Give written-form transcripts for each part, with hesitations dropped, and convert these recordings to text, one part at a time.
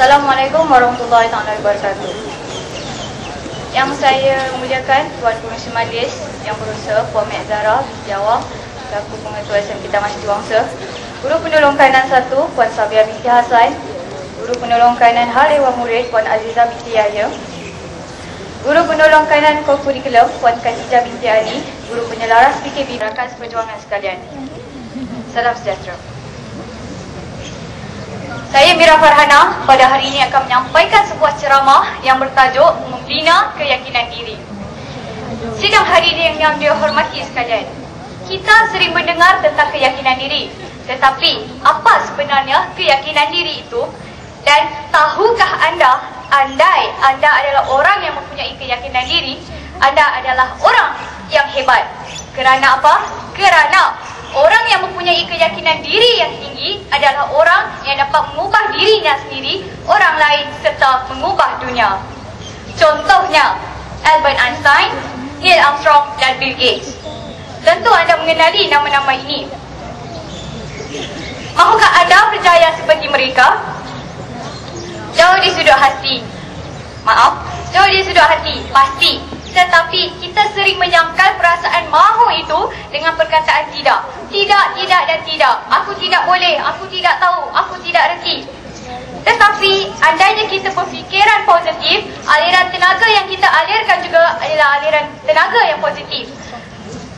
Assalamualaikum warahmatullahi wabarakatuh. Yang saya muliakan Tuan Pengurusi Majlis Yang Berusaha Puan Mek Zahra Jawab selaku Pengetua SMK Taman Siti Wangsa, Guru Penolong Kanan 1 Puan Sabiah binti Hasan, Guru Penolong Kanan Hal Ehwal Murid Puan Azizah binti Yahya, Guru Penolong Kanan Kokurikulum Puan Khadijah binti Ali, Guru Penyelaras PKB, rakan seperjuangan sekalian. Salam sejahtera. Saya Mira Farhana pada hari ini akan menyampaikan sebuah ceramah yang bertajuk Membina Keyakinan Diri. Sidang hadirin yang dihormati sekalian, kita sering mendengar tentang keyakinan diri, tetapi apa sebenarnya keyakinan diri itu? Dan tahukah anda, andai anda adalah orang yang mempunyai keyakinan diri, anda adalah orang yang hebat. Kerana apa? Kerana orang yang mempunyai keyakinan diri yang tinggi adalah orang yang dapat mengubah dirinya sendiri, orang lain serta mengubah dunia. Contohnya Albert Einstein, Neil Armstrong dan Bill Gates. Tentu anda mengenali nama-nama ini. Mahukah anda berjaya seperti mereka? Jauh di sudut hati. Jauh di sudut hati, pasti. Tetapi kita sering menyangkal perasaan mahu itu dengan perkataan tidak. Tidak, tidak dan tidak. Aku tidak boleh, aku tidak tahu, aku tidak reti. Tetapi andainya kita berfikiran positif, aliran tenaga yang kita alirkan juga adalah aliran tenaga yang positif.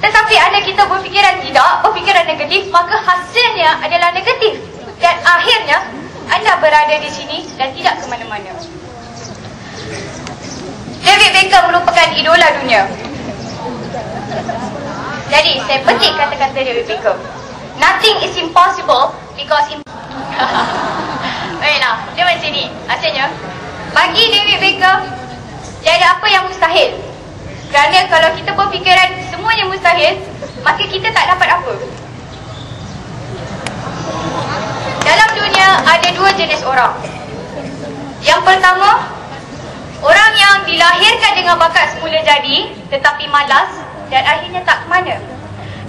Tetapi andai kita berfikiran tidak, berfikiran negatif, maka hasilnya adalah negatif. Dan akhirnya anda berada di sini dan tidak ke mana-mana. David Beckham merupakan idola dunia. Jadi saya petik kata-kata David Beckham. Nothing is impossible because baiklah, dia macam ni. Maksudnya, bagi David Beckham, tiada apa yang mustahil. Kerana kalau kita berfikiran semuanya mustahil, maka kita tak dapat apa. Dalam dunia ada dua jenis orang. Yang pertama, orang yang dilahirkan dengan bakat semula jadi tetapi malas dan akhirnya tak ke mana.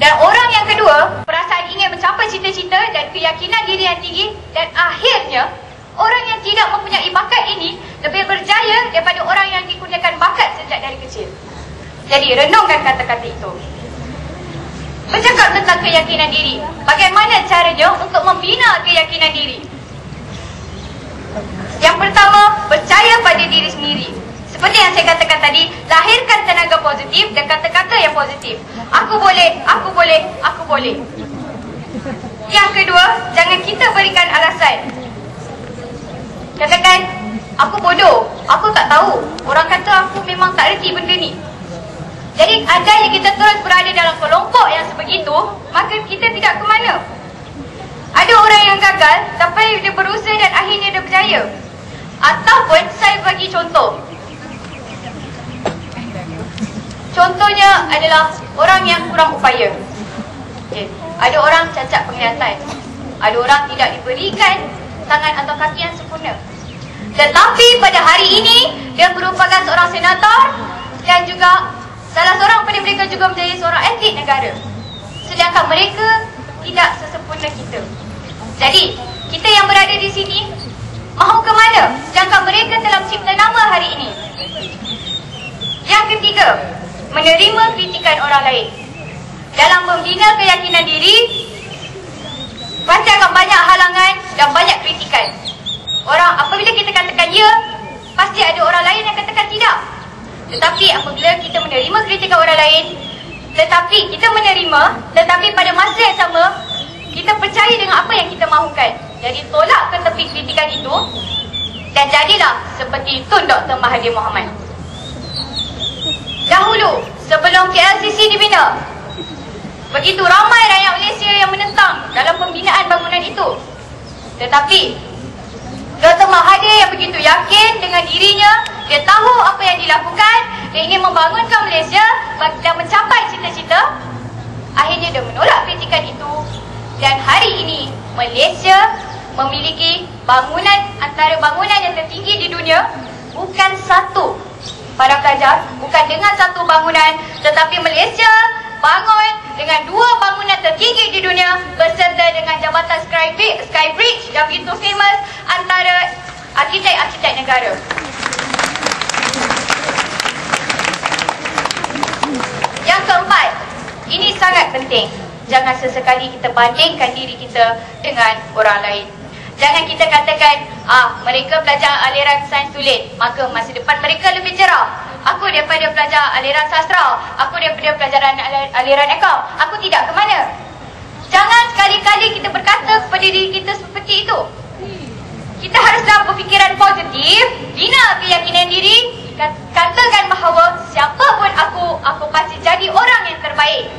Dan orang yang kedua, perasaan ingin mencapai cita-cita dan keyakinan diri yang tinggi, dan akhirnya orang yang tidak mempunyai bakat ini lebih berjaya daripada orang yang dikurniakan bakat sejak dari kecil. Jadi renungkan kata-kata itu. Bercakap tentang keyakinan diri, bagaimana caranya untuk membina keyakinan diri? Yang pertama, percaya pada diri sendiri. Seperti yang saya katakan tadi, lahirkan tenaga positif dan kata-kata yang positif. Aku boleh, aku boleh, aku boleh. Yang kedua, jangan kita berikan alasan. Katakan, aku bodoh, aku tak tahu, orang kata aku memang tak reti benda ni. Jadi andainya kita terus berada dalam kelompok yang sebegitu, maka kita tidak ke mana. Ada orang yang gagal sampai dia berusaha dan akhirnya dia berjaya. Ataupun saya bagi contoh. Contohnya adalah orang yang kurang upaya. Ada orang cacat penglihatan, ada orang tidak diberikan tangan atau kaki yang sempurna. Tetapi pada hari ini dia merupakan seorang senator dan juga salah seorang daripada mereka juga menjadi seorang atlet negara. Sedangkan mereka tidak sesempurna kita. Jadi kita yang berada di sini mahu ke mana? Sedangkan mereka telah mencipta nama hari ini. Yang ketiga, menerima kritikan orang lain. Dalam membina keyakinan diri, pasti akan banyak halangan dan banyak kritikan. Orang apabila kita katakan ya, pasti ada orang lain yang katakan tidak. Tetapi apabila kita menerima kritikan orang lain, tetapi kita menerima, tetapi pada masa yang sama kita percaya dengan apa yang kita mahukan. Jadi tolak ke tepi kritikan itu dan jadilah seperti Tun Dr. Mahathir Mohamad. Dahulu, sebelum KLCC dibina, begitu ramai rakyat Malaysia yang menentang dalam pembinaan bangunan itu. Tetapi Dr. Mahathir yang begitu yakin dengan dirinya, dia tahu apa yang dilakukan, dia ingin membangunkan Malaysia dan mencapai cita-cita. Akhirnya dia menolak kritikan itu. Dan hari ini Malaysia memiliki bangunan antara bangunan yang tertinggi di dunia. Bukan satu para pelajar, bukan dengan satu bangunan, tetapi Malaysia bangun dengan dua bangunan tertinggi di dunia berserta dengan jambatan Skybridge yang begitu famous antara arkitek-arkitek negara. Yang keempat, ini sangat penting. Jangan sesekali kita bandingkan diri kita dengan orang lain. Jangan kita katakan, mereka pelajar aliran sains tulis, maka masa depan mereka lebih cerah. Aku daripada pelajar aliran sastra, aku daripada pelajaran aliran ekam, aku tidak ke mana. Jangan sekali-kali kita berkata kepada diri kita seperti itu. Kita haruslah berfikiran positif, bina keyakinan diri, katakan bahawa siapa pun aku pasti jadi orang yang terbaik.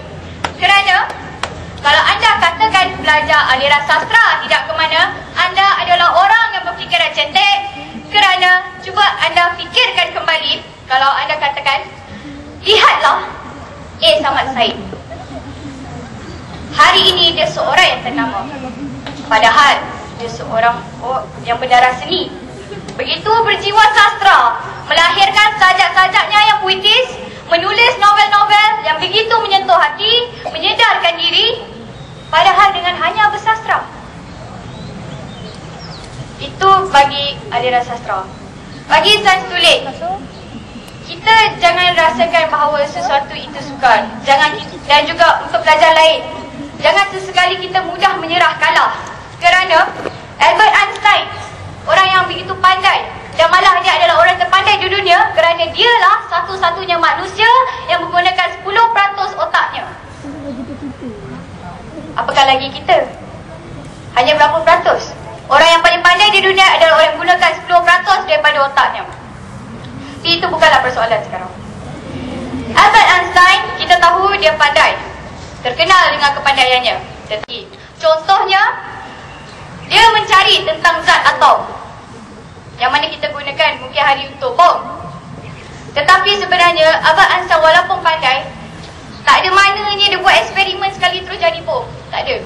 Kerana kalau anda katakan pelajar aliran sastra tidak ke mana, anda adalah orang yang berfikiran cetek. Kerana cuba anda fikirkan kembali, kalau anda katakan, lihatlah A. Samad Said. Hari ini dia seorang yang ternama, padahal dia seorang yang berdarah seni. Begitu berjiwa sastra, melahirkan sajak-sajaknya yang puitis, menulis novel-novel yang begitu menyentuh hati, menyedarkan diri, padahal dengan hanya bersastra. Itu bagi aliran sastra. Bagi sains tulis, kita jangan rasakan bahawa sesuatu itu sukar. Dan juga untuk pelajar lain, jangan sesekali kita mudah menyerah kalah. Kerana Albert Einstein, orang yang begitu pandai, dan malah dia adalah orang terpandai di dunia, kerana dialah satu-satunya manusia yang menggunakan 10% otaknya. Apakah lagi kita? Hanya berapa peratus? Orang yang paling pandai di dunia adalah orang yang menggunakan 10% daripada otaknya. Tapi itu bukanlah persoalan sekarang. Albert Einstein, kita tahu dia pandai, terkenal dengan kepandaiannya. Jadi contohnya, dia mencari tentang zat atom, yang mana kita gunakan mungkin hari untuk bom. Tetapi sebenarnya Albert Einstein walaupun pandai, tak ada maknanya dia buat eksperimen sekali terus jadi bom. Tak ada.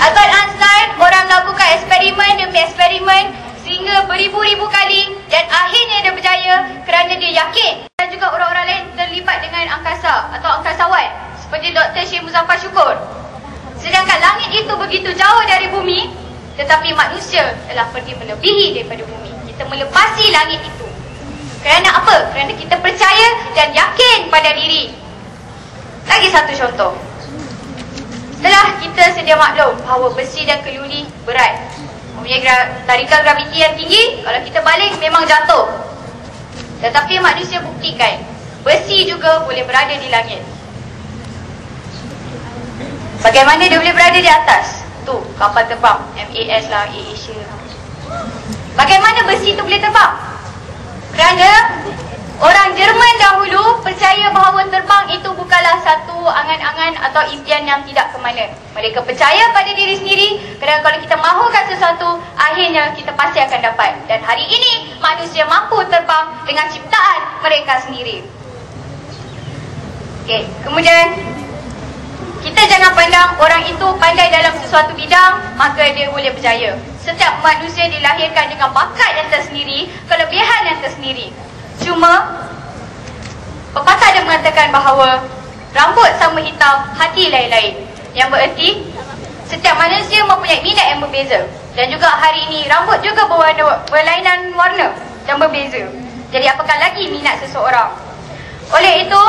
Albert Einstein, orang melakukan eksperimen demi eksperimen sehingga beribu-ribu kali, dan akhirnya dia berjaya kerana dia yakin. Dan juga orang-orang lain terlibat dengan angkasa atau angkasawan seperti Dr. Syekh Muzaffar Syukur. Sedangkan langit itu begitu jauh dari bumi, tetapi manusia telah pergi melebihi daripada bumi. Kita melepasi langit itu. Kerana apa? Kerana kita percaya dan yakin pada diri. Lagi satu contoh. Setelah kita sedia maklum bahawa besi dan keluli berat, mempunyai tarikan graviti yang tinggi, kalau kita baling memang jatuh. Tetapi manusia buktikan, besi juga boleh berada di langit. Bagaimana dia boleh berada di atas? Tu, kapal terbang, MAS lah, AirAsia. Bagaimana besi itu boleh terbang? Kerana orang Jerman dahulu percaya bahawa terbang itu bukanlah satu angan-angan atau impian yang tidak ke mana. Mereka percaya pada diri sendiri, kerana kalau kita mahukan sesuatu, akhirnya kita pasti akan dapat. Dan hari ini manusia mampu terbang dengan ciptaan mereka sendiri. Okey, kemudian kita jangan pandang orang itu pandai dalam sesuatu bidang, maka dia boleh berjaya. Setiap manusia dilahirkan dengan bakat yang tersendiri, kelebihan yang tersendiri. Cuma pepatah dia mengatakan bahawa rambut sama hitam, hati lain-lain. Yang bererti setiap manusia mempunyai minat yang berbeza. Dan juga hari ini rambut juga berlainan warna dan berbeza. Jadi apakah lagi minat seseorang? Oleh itu,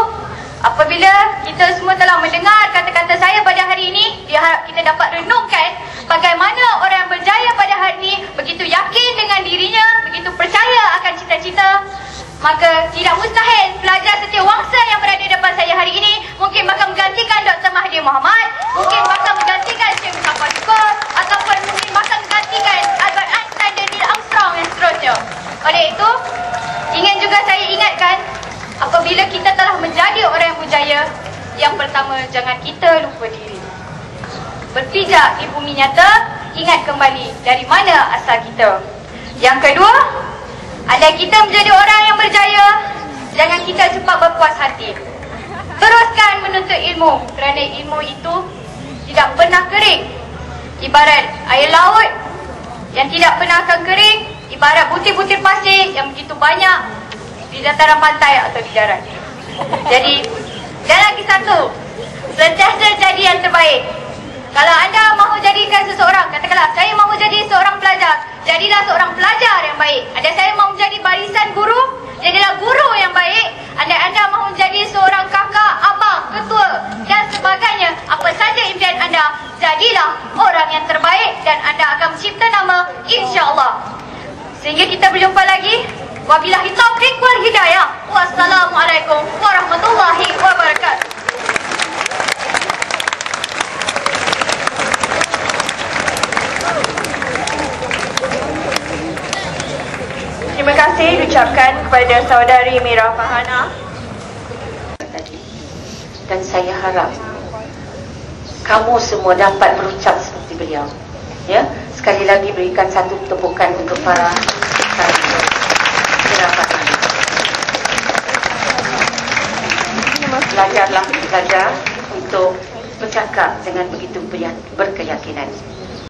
apabila kita semua telah mendengar kata-kata saya pada hari ini, kita dapat renungkan bagaimana orang yang berjaya pada hari ini begitu yakin dengan dirinya, begitu percaya akan cita-cita. Maka tidak mustahil pelajar setiawangsa yang berada di depan saya hari ini mungkin bakal menggantikan Dr. Mahathir Mohamad, mungkin bakal menggantikan Syekh Muzaffar Syukur, ataupun mungkin bakal menggantikan Albert Einstein dan Neil Armstrong dan seterusnya. Oleh itu, ingin juga saya ingatkan, apabila kita telah menjadi orang yang berjaya, yang pertama, jangan kita lupa diri. Berpijak di bumi nyata, ingat kembali dari mana asal kita. Yang kedua, andai kita menjadi orang yang berjaya, jangan kita cepat berpuas hati. Teruskan menuntut ilmu, kerana ilmu itu tidak pernah kering. Ibarat air laut yang tidak pernah akan kering, ibarat butir-butir pasir yang begitu banyak di dataran pantai atau di darat. Jadi, dan lagi satu, sentiasa jadi yang terbaik. Kalau anda mahu jadikan seseorang, katakanlah saya mahu jadi seorang pelajar jadilah seorang pelajar yang baik. Anda saya mahu menjadi barisan guru, jadilah guru yang baik. Anda mahu menjadi seorang kakak, abang, ketua dan sebagainya. Apa saja impian anda, jadilah orang yang terbaik dan anda akan mencipta nama, insya-Allah. Sehingga kita berjumpa lagi. Wabillahi taufiq wal hidayah. Wassalamualaikum warahmatullahi wabarakatuh. Terima kasih diucapkan kepada saudari Mira Fahana. Dan saya harap kamu semua dapat berucap seperti beliau. Ya, sekali lagi berikan satu tepukan untuk para Mira Fahana. Belajar untuk bercakap dengan begitu berkeyakinan.